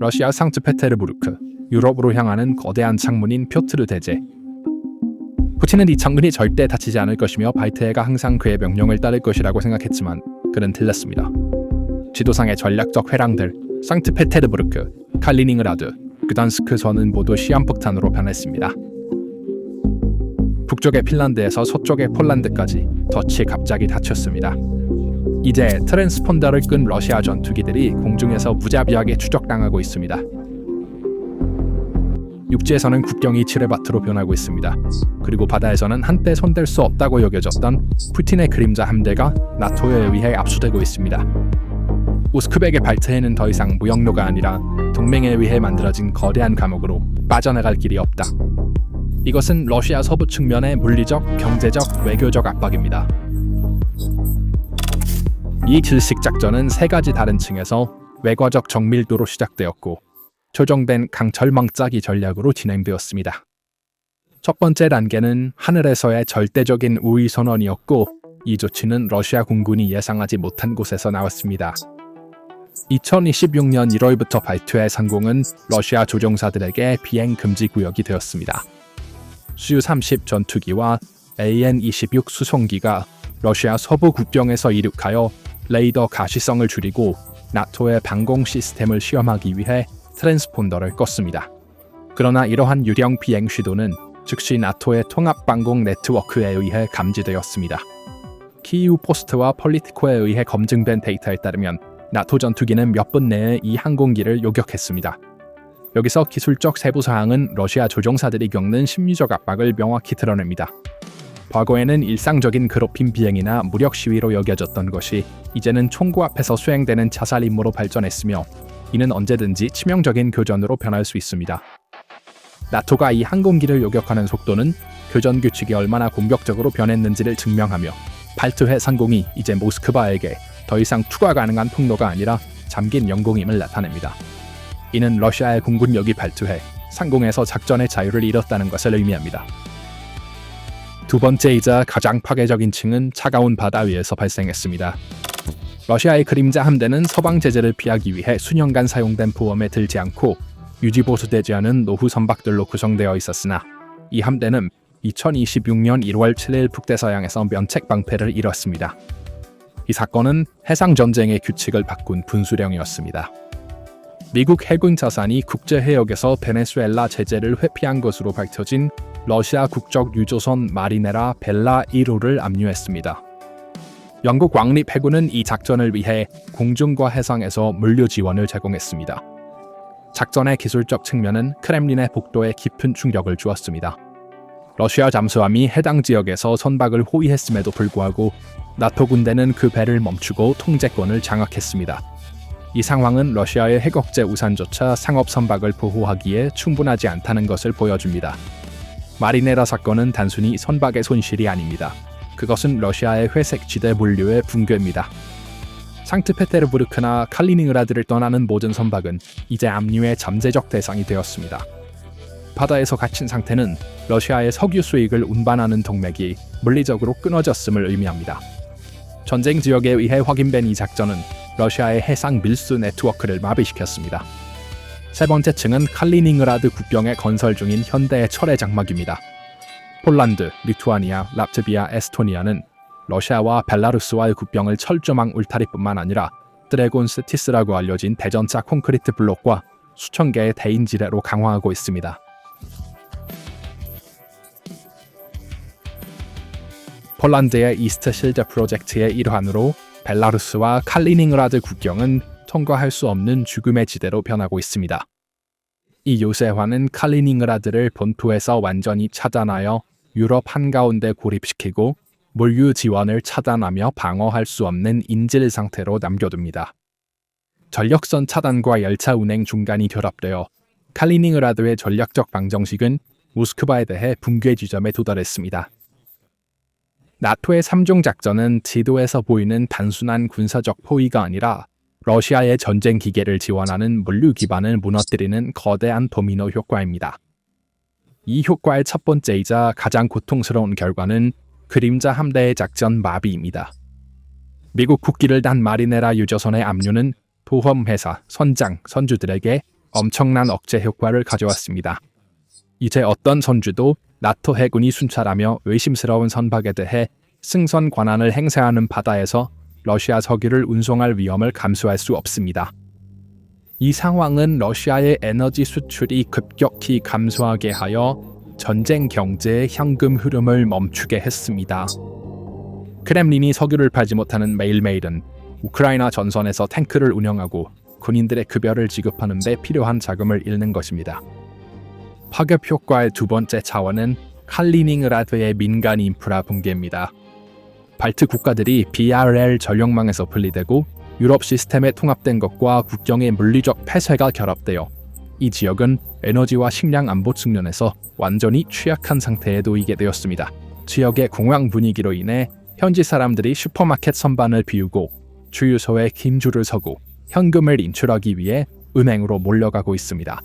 러시아 상트페테르부르크, 유럽으로 향하는 거대한 창문인 표트르 대제. 푸틴은 이 창문이 절대 닫히지 않을 것이며 바이트해가 항상 그의 명령을 따를 것이라고 생각했지만 그는 틀렸습니다. 지도상의 전략적 회랑들, 상트페테르부르크, 칼리닝그라드, 그단스크 선은 모두 시한폭탄으로 변했습니다. 북쪽의 핀란드에서 서쪽의 폴란드까지 덫이 갑자기 닫혔습니다. 이제 트랜스폰더를 끈 러시아 전투기들이 공중에서 무자비하게 추적당하고 있습니다. 육지에서는 국경이 지뢰밭으로 변하고 있습니다. 그리고 바다에서는 한때 손댈 수 없다고 여겨졌던 푸틴의 그림자 함대가 나토에 의해 압수되고 있습니다. 모스크바의 발트해는 더 이상 무역로가 아니라 동맹에 의해 만들어진 거대한 감옥으로 빠져나갈 길이 없다. 이것은 러시아 서부 측면의 물리적, 경제적, 외교적 압박입니다. 이 질식 작전은 세 가지 다른 층에서 외과적 정밀도로 시작되었고 조정된 강철망짜기 전략으로 진행되었습니다. 첫 번째 단계는 하늘에서의 절대적인 우위 선언이었고 이 조치는 러시아 공군이 예상하지 못한 곳에서 나왔습니다. 2026년 1월부터 발트해 상공은 러시아 조종사들에게 비행 금지 구역이 되었습니다. Su-30 전투기와 AN-26 수송기가 러시아 서부 국경에서 이륙하여 레이더 가시성을 줄이고 나토의 방공 시스템을 시험하기 위해 트랜스폰더를 껐습니다. 그러나 이러한 유령 비행 시도는 즉시 나토의 통합 방공 네트워크에 의해 감지되었습니다. 키이우 포스트와 폴리티코에 의해 검증된 데이터에 따르면 나토 전투기는 몇 분 내에 이 항공기를 요격했습니다. 여기서 기술적 세부 사항은 러시아 조종사들이 겪는 심리적 압박을 명확히 드러냅니다. 과거에는 일상적인 괴롭힘 비행이나 무력 시위로 여겨졌던 것이 이제는 총구 앞에서 수행되는 자살 임무로 발전했으며 이는 언제든지 치명적인 교전으로 변할 수 있습니다. 나토가 이 항공기를 요격하는 속도는 교전 규칙이 얼마나 공격적으로 변했는지를 증명하며 발트해 상공이 이제 모스크바에게 더 이상 투과 가능한 통로가 아니라 잠긴 영공임을 나타냅니다. 이는 러시아의 공군력이 발트해 상공에서 작전의 자유를 잃었다는 것을 의미합니다. 두 번째이자 가장 파괴적인 층은 차가운 바다 위에서 발생했습니다. 러시아의 그림자 함대는 서방 제재를 피하기 위해 수년간 사용된 보험에 들지 않고 유지보수되지 않은 노후 선박들로 구성되어 있었으나 이 함대는 2026년 1월 7일 북대서양에서 면책 방패를 잃었습니다. 이 사건은 해상전쟁의 규칙을 바꾼 분수령이었습니다. 미국 해군 자산이 국제해역에서 베네수엘라 제재를 회피한 것으로 밝혀진 러시아 국적 유조선 마리네라 벨라 1호를 압류했습니다. 영국 왕립 해군은 이 작전을 위해 공중과 해상에서 물류 지원을 제공했습니다. 작전의 기술적 측면은 크렘린의 복도에 깊은 충격을 주었습니다. 러시아 잠수함이 해당 지역에서 선박을 호위했음에도 불구하고 나토 군대는 그 배를 멈추고 통제권을 장악했습니다. 이 상황은 러시아의 해적제 우산조차 상업 선박을 보호하기에 충분하지 않다는 것을 보여줍니다. 마리네라 사건은 단순히 선박의 손실이 아닙니다. 그것은 러시아의 회색 지대 물류의 붕괴입니다. 상트페테르부르크나 칼리닝그라드를 떠나는 모든 선박은 이제 압류의 잠재적 대상이 되었습니다. 바다에서 갇힌 상태는 러시아의 석유 수익을 운반하는 동맥이 물리적으로 끊어졌음을 의미합니다. 전쟁 지역에 의해 확인된 이 작전은 러시아의 해상 밀수 네트워크를 마비시켰습니다. 세 번째 층은 칼리닝그라드 국경에 건설 중인 현대의 철의 장막입니다. 폴란드, 리투아니아, 라트비아, 에스토니아는 러시아와 벨라루스와의 국경을 철조망 울타리뿐만 아니라 드래곤 스티스라고 알려진 대전차 콘크리트 블록과 수천 개의 대인 지뢰로 강화하고 있습니다. 폴란드의 이스트 실드 프로젝트의 일환으로 벨라루스와 칼리닝그라드 국경은 통과할 수 없는 죽음의 지대로 변하고 있습니다. 이 요새화는 칼리닝그라드를 본토에서 완전히 차단하여 유럽 한가운데 고립시키고 물류 지원을 차단하며 방어할 수 없는 인질 상태로 남겨둡니다. 전력선 차단과 열차 운행 중단이 결합되어 칼리닝그라드의 전략적 방정식은 모스크바에 대해 붕괴 지점에 도달했습니다. 나토의 3종 작전은 지도에서 보이는 단순한 군사적 포위가 아니라 러시아의 전쟁 기계를 지원하는 물류 기반을 무너뜨리는 거대한 도미노 효과입니다. 이 효과의 첫 번째이자 가장 고통스러운 결과는 그림자 함대의 작전 마비입니다. 미국 국기를 단 마리네라 유조선의 압류는 보험회사, 선장, 선주들에게 엄청난 억제 효과를 가져왔습니다. 이제 어떤 선주도 나토 해군이 순찰하며 의심스러운 선박에 대해 승선 권한을 행사하는 바다에서 러시아 석유를 운송할 위험을 감수할 수 없습니다. 이 상황은 러시아의 에너지 수출이 급격히 감소하게 하여 전쟁 경제의 현금 흐름을 멈추게 했습니다. 크렘린이 석유를 팔지 못하는 매일매일은 우크라이나 전선에서 탱크를 운영하고 군인들의 급여를 지급하는 데 필요한 자금을 잃는 것입니다. 파급 효과의 두 번째 차원은 칼리닝그라드의 민간 인프라 붕괴입니다. 발트 국가들이 BRL 전력망에서 분리되고 유럽 시스템에 통합된 것과 국경의 물리적 폐쇄가 결합되어 이 지역은 에너지와 식량 안보 측면에서 완전히 취약한 상태에 놓이게 되었습니다. 지역의 공황 분위기로 인해 현지 사람들이 슈퍼마켓 선반을 비우고 주유소에 긴 줄을 서고 현금을 인출하기 위해 은행으로 몰려가고 있습니다.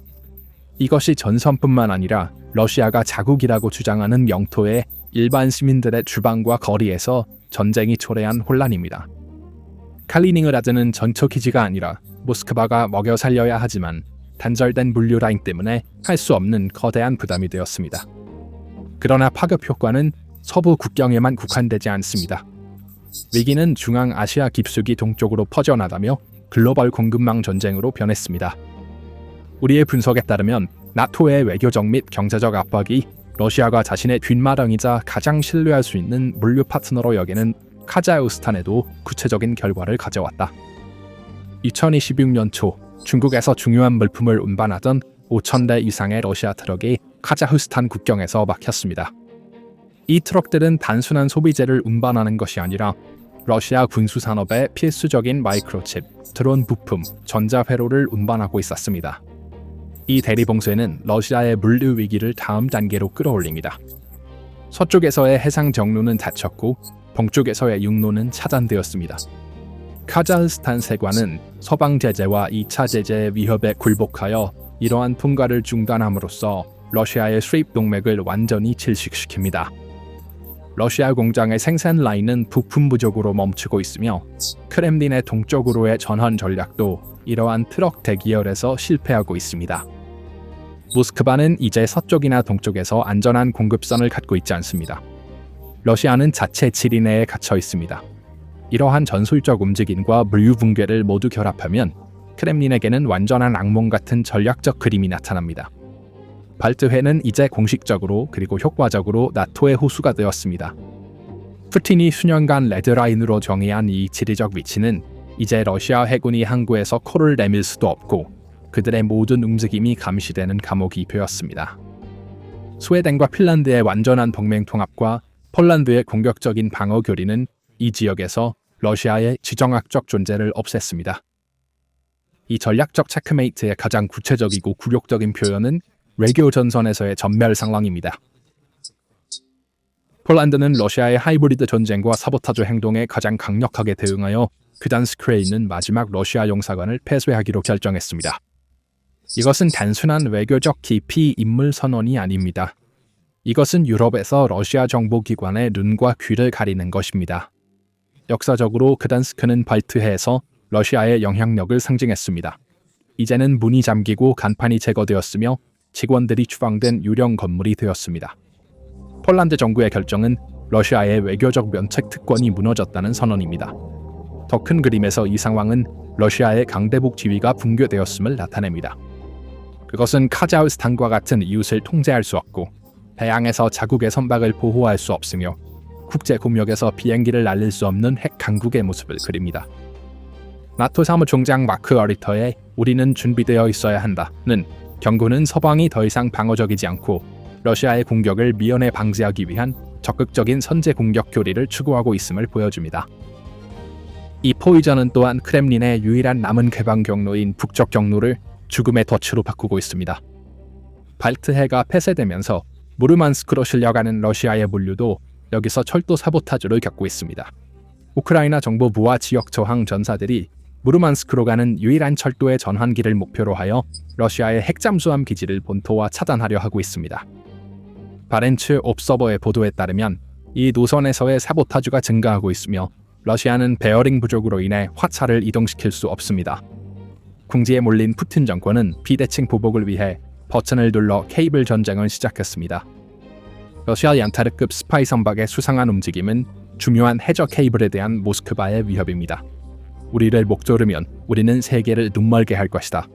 이것이 전선뿐만 아니라 러시아가 자국이라고 주장하는 영토의 일반 시민들의 주방과 거리에서 전쟁이 초래한 혼란입니다. 칼리닝그라드는 전초 기지가 아니라 모스크바가 먹여 살려야 하지만 단절된 물류 라인 때문에 할 수 없는 거대한 부담이 되었습니다. 그러나 파급 효과는 서부 국경에만 국한되지 않습니다. 위기는 중앙아시아 깊숙이 동쪽으로 퍼져나가며 글로벌 공급망 전쟁으로 변했습니다. 우리의 분석에 따르면 나토의 외교적 및 경제적 압박이 러시아가 자신의 뒷마당이자 가장 신뢰할 수 있는 물류 파트너로 여기는 카자흐스탄에도 구체적인 결과를 가져왔다. 2026년 초 중국에서 중요한 물품을 운반하던 5,000대 이상의 러시아 트럭이 카자흐스탄 국경에서 막혔습니다. 이 트럭들은 단순한 소비재를 운반하는 것이 아니라 러시아 군수산업의 필수적인 마이크로칩, 드론 부품, 전자회로를 운반하고 있었습니다. 이 대리봉쇄는 러시아의 물류 위기를 다음 단계로 끌어올립니다. 서쪽에서의 해상 정로는 닫혔고 동쪽에서의 육로는 차단되었습니다. 카자흐스탄 세관은 서방 제재와 2차 제재의 위협에 굴복하여 이러한 통과를 중단함으로써 러시아의 수입 동맥을 완전히 질식시킵니다. 러시아 공장의 생산 라인은 부품 부족으로 멈추고 있으며 크렘린의 동쪽으로의 전환 전략도 이러한 트럭 대기열에서 실패하고 있습니다. 모스크바는 이제 서쪽이나 동쪽에서 안전한 공급선을 갖고 있지 않습니다. 러시아는 자체 지리 내에 갇혀 있습니다. 이러한 전술적 움직임과 물류 붕괴를 모두 결합하면 크렘린에게는 완전한 악몽 같은 전략적 그림이 나타납니다. 발트해는 이제 공식적으로 그리고 효과적으로 나토의 호수가 되었습니다. 푸틴이 수년간 레드라인으로 정의한 이 지리적 위치는 이제 러시아 해군이 항구에서 코를 내밀 수도 없고 그들의 모든 움직임이 감시되는 감옥이 되었습니다. 스웨덴과 핀란드의 완전한 동맹 통합과 폴란드의 공격적인 방어 교리는 이 지역에서 러시아의 지정학적 존재를 없앴습니다. 이 전략적 체크메이트의 가장 구체적이고 굴욕적인 표현은 외교 전선에서의 전멸 상황입니다. 폴란드는 러시아의 하이브리드 전쟁과 사보타주 행동에 가장 강력하게 대응하여 그단스크에 있는 마지막 러시아 용사관을 폐쇄하기로 결정했습니다. 이것은 단순한 외교적 기피 인물 선언이 아닙니다. 이것은 유럽에서 러시아 정보기관의 눈과 귀를 가리는 것입니다. 역사적으로 그단스크는 발트해에서 러시아의 영향력을 상징했습니다. 이제는 문이 잠기고 간판이 제거되었으며 직원들이 추방된 유령 건물이 되었습니다. 폴란드 정부의 결정은 러시아의 외교적 면책 특권이 무너졌다는 선언입니다. 더 큰 그림에서 이 상황은 러시아의 강대북 지위가 붕괴되었음을 나타냅니다. 그것은 카자흐스탄과 같은 이웃을 통제할 수 없고 해양에서 자국의 선박을 보호할 수 없으며 국제 공역에서 비행기를 날릴 수 없는 핵 강국의 모습을 그립니다. 나토 사무총장 마크 어리터의 "우리는 준비되어 있어야 한다"는 경고는 서방이 더 이상 방어적이지 않고 러시아의 공격을 미연에 방지하기 위한 적극적인 선제 공격 교리를 추구하고 있음을 보여줍니다. 이 포위전은 또한 크렘린의 유일한 남은 개방 경로인 북쪽 경로를 죽음의 덫으로 바꾸고 있습니다. 발트해가 폐쇄되면서 무르만스크로 실려가는 러시아의 물류도 여기서 철도 사보타주를 겪고 있습니다. 우크라이나 정보부와 지역 저항 전사들이 무르만스크로 가는 유일한 철도의 전환기를 목표로 하여 러시아의 핵잠수함 기지를 본토와 차단하려 하고 있습니다. 바렌츠 옵서버의 보도에 따르면 이 노선에서의 사보타주가 증가하고 있으며 러시아는 베어링 부족으로 인해 화차를 이동시킬 수 없습니다. 궁지에 몰린 푸틴 정권은 비대칭 보복을 위해 버튼을 눌러 케이블 전쟁을 시작했습니다. 러시아 얀타르급 스파이 선박의 수상한 움직임은 중요한 해저 케이블에 대한 모스크바의 위협입니다. 우리를 목조르면 우리는 세계를 눈멀게 할 것이다.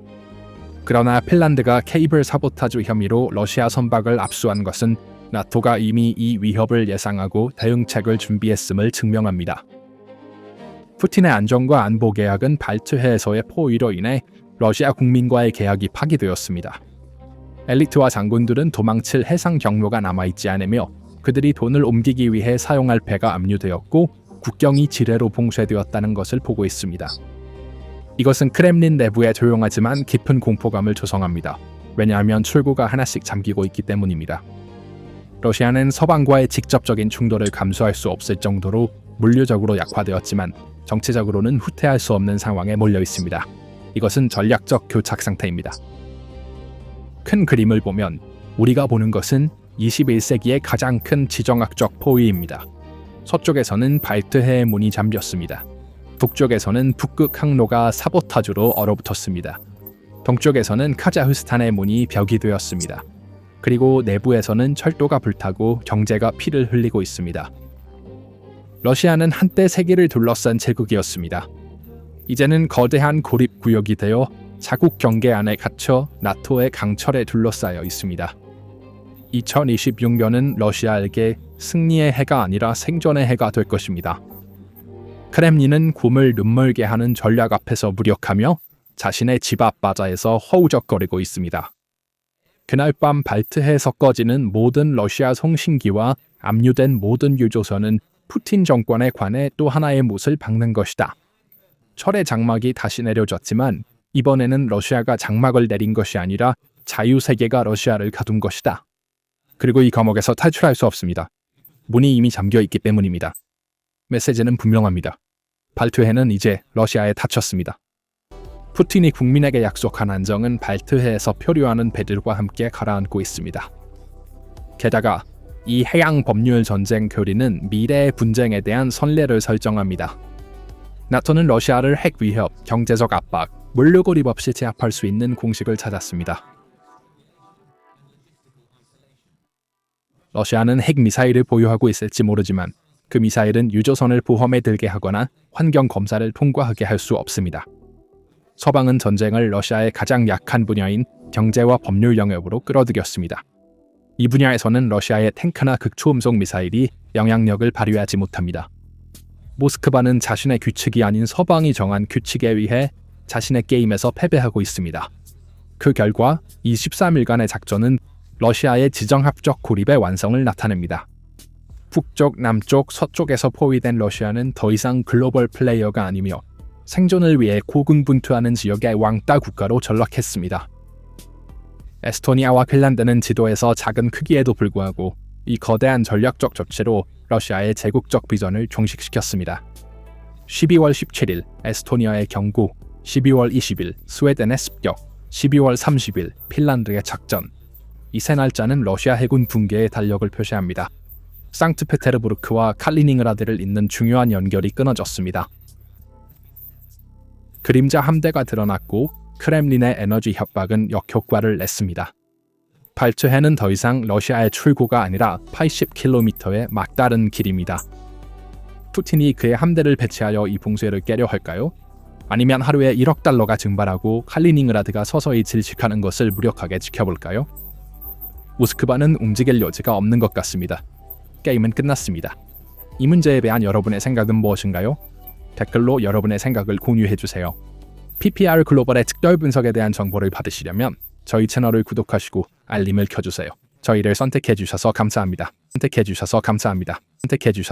그러나 핀란드가 케이블 사보타주 혐의로 러시아 선박을 압수한 것은 나토가 이미 이 위협을 예상하고 대응책을 준비했음을 증명합니다. 푸틴의 안전과 안보 계약은 발트해에서의 포위로 인해 러시아 국민과의 계약이 파기되었습니다. 엘리트와 장군들은 도망칠 해상 경로가 남아있지 않으며 그들이 돈을 옮기기 위해 사용할 배가 압류되었고 국경이 지뢰로 봉쇄되었다는 것을 보고 있습니다. 이것은 크렘린 내부에 조용하지만 깊은 공포감을 조성합니다. 왜냐하면 출구가 하나씩 잠기고 있기 때문입니다. 러시아는 서방과의 직접적인 충돌을 감수할 수 없을 정도로 물리적으로 약화되었지만 정치적으로는 후퇴할 수 없는 상황에 몰려 있습니다. 이것은 전략적 교착 상태입니다. 큰 그림을 보면 우리가 보는 것은 21세기의 가장 큰 지정학적 포위입니다. 서쪽에서는 발트해의 문이 잠겼습니다. 북쪽에서는 북극 항로가 사보타주로 얼어붙었습니다. 동쪽에서는 카자흐스탄의 문이 벽이 되었습니다. 그리고 내부에서는 철도가 불타고 경제가 피를 흘리고 있습니다. 러시아는 한때 세계를 둘러싼 제국이었습니다. 이제는 거대한 고립구역이 되어 자국 경계 안에 갇혀 나토의 강철에 둘러싸여 있습니다. 2026년은 러시아에게 승리의 해가 아니라 생존의 해가 될 것입니다. 크렘린은 곰을 눈멀게 하는 전략 앞에서 무력하며 자신의 집 앞 바다에서 허우적거리고 있습니다. 그날 밤 발트해에서 꺼지는 모든 러시아 송신기와 압류된 모든 유조선은 푸틴 정권에 관해 또 하나의 못을 박는 것이다. 철의 장막이 다시 내려졌지만 이번에는 러시아가 장막을 내린 것이 아니라 자유세계가 러시아를 가둔 것이다. 그리고 이 감옥에서 탈출할 수 없습니다. 문이 이미 잠겨 있기 때문입니다. 메시지는 분명합니다. 발트해는 이제 러시아에 닫혔습니다. 푸틴이 국민에게 약속한 안정은 발트해에서 표류하는 배들과 함께 가라앉고 있습니다. 게다가 이 해양 법률 전쟁 교리는 미래의 분쟁에 대한 선례를 설정합니다. 나토는 러시아를 핵 위협, 경제적 압박, 물류 고립 없이 제압할 수 있는 공식을 찾았습니다. 러시아는 핵 미사일을 보유하고 있을지 모르지만 그 미사일은 유조선을 보험에 들게 하거나 환경 검사를 통과하게 할 수 없습니다. 서방은 전쟁을 러시아의 가장 약한 분야인 경제와 법률 영역으로 끌어들였습니다. 이 분야에서는 러시아의 탱크나 극초음속 미사일이 영향력을 발휘하지 못합니다. 모스크바는 자신의 규칙이 아닌 서방이 정한 규칙에 의해 자신의 게임에서 패배하고 있습니다. 그 결과 23일간의 작전은 러시아의 지정학적 고립의 완성을 나타냅니다. 북쪽, 남쪽, 서쪽에서 포위된 러시아는 더 이상 글로벌 플레이어가 아니며 생존을 위해 고군분투하는 지역의 왕따 국가로 전락했습니다. 에스토니아와 핀란드는 지도에서 작은 크기에도 불구하고 이 거대한 전략적 조치로 러시아의 제국적 비전을 종식시켰습니다. 12월 17일 에스토니아의 경고, 12월 20일 스웨덴의 습격, 12월 30일 핀란드의 작전. 이 세 날짜는 러시아 해군 붕괴의 달력을 표시합니다. 상트페테르부르크와 칼리닝그라드를 잇는 중요한 연결이 끊어졌습니다. 그림자 함대가 드러났고 크렘린의 에너지 협박은 역효과를 냈습니다. 발트해는 더 이상 러시아의 출구가 아니라 80km의 막다른 길입니다. 푸틴이 그의 함대를 배치하여 이 봉쇄를 깨려 할까요? 아니면 하루에 1억 달러가 증발하고 칼리닝그라드가 서서히 질식하는 것을 무력하게 지켜볼까요? 모스크바는 움직일 여지가 없는 것 같습니다. 게임은 끝났습니다. 이 문제에 대한 여러분의 생각은 무엇인가요? 댓글로 여러분의 생각을 공유해주세요. PPR 글로벌의 특별 분석에 대한 정보를 받으시려면 저희 채널을 구독하시고 알림을 켜주세요. 저희를 선택해주셔서 감사합니다.